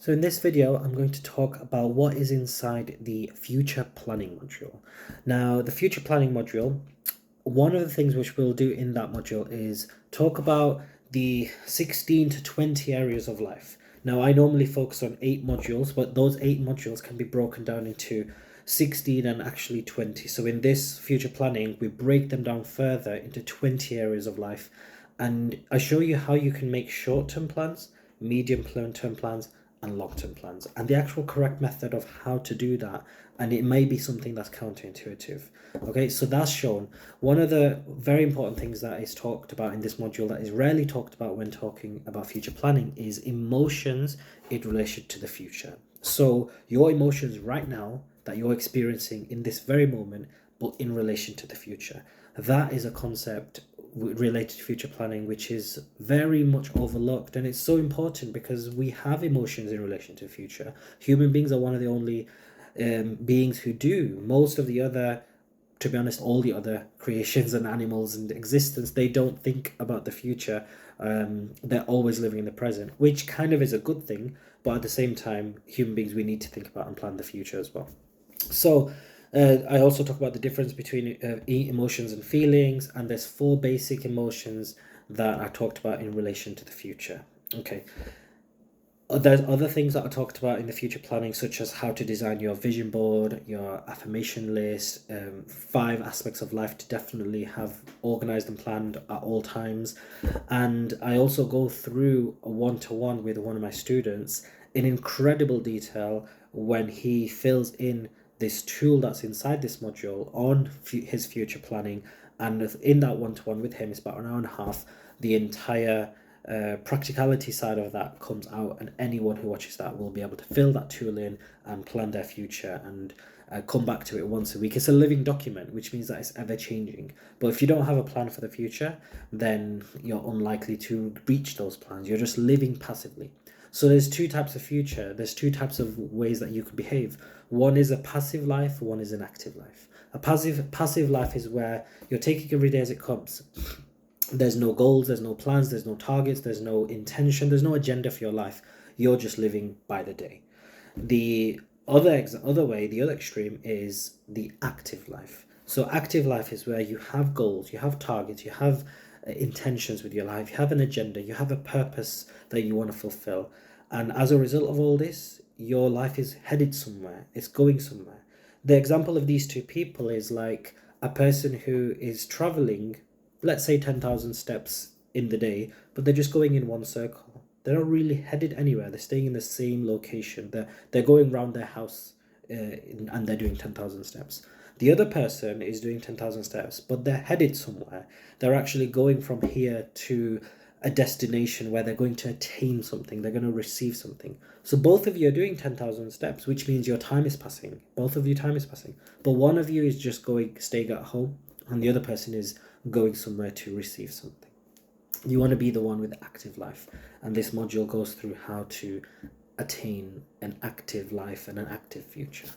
So in this video, I'm going to talk about what is inside the future planning module. Now, the future planning module, one of the things which we'll do in that module is talk about the 16 to 20 areas of life. Now, I normally focus on 8 modules, but those 8 modules can be broken down into 16 and actually 20. So in this future planning, we break them down further into 20 areas of life. And I show you how you can make short-term plans, medium-term plans, and long-term plans, and the actual correct method of how to do that. And it may be something that's counterintuitive. Okay, so that's shown. One of the very important things that is talked about in this module that is rarely talked about when talking about future planning is emotions in relation to the future. So your emotions right now that you're experiencing in this very moment, but in relation to the future. That is a concept related to future planning which is very much overlooked, and it's so important because we have emotions in relation to the future. Human beings are one of the only beings who do. Most of the other, to be honest, all the other creations and animals and existence, they don't think about the future. They're always living in the present, which kind of is a good thing, but at the same time, human beings, we need to think about and plan the future as well. So I also talk about the difference between emotions and feelings, and there's 4 basic emotions that are talked about in relation to the future. Okay. There's other things that are talked about in the future planning, such as how to design your vision board, your affirmation list, 5 aspects of life to definitely have organized and planned at all times. And I also go through a one-to-one with one of my students in incredible detail when he fills in this tool that's inside this module on his future planning. And in that one-to-one with him, it's about an hour and a half. The entire practicality side of that comes out, and anyone who watches that will be able to fill that tool in and plan their future and come back to it once a week. It's a living document, which means that it's ever changing. But if you don't have a plan for the future, then you're unlikely to reach those plans. You're just living passively. So there's 2 types of future. There's 2 types of ways that you could behave. One is a passive life, one is an active life. A passive life is where you're taking every day as it comes. There's no goals, there's no plans, there's no targets, there's no intention, there's no agenda for your life. You're just living by the day. The other way, the other extreme is the active life. So active life is where you have goals, you have targets, you have intentions with your life, you have an agenda, you have a purpose that you want to fulfill. And as a result of all this, your life is headed somewhere, it's going somewhere. The example of these 2 people is like a person who is traveling, let's say 10,000 steps in the day, but they're just going in one circle. They're not really headed anywhere. They're staying in the same location. They're going around their house and they're doing 10,000 steps. The other person is doing 10,000 steps, but they're headed somewhere. They're actually going from here to a destination where they're going to attain something. They're going to receive something. So both of you are doing 10,000 steps, which means your time is passing. Both of you time is passing. But one of you is just staying at home, and the other person is going somewhere to receive something. You want to be the one with active life, and this module goes through how to attain an active life and an active future.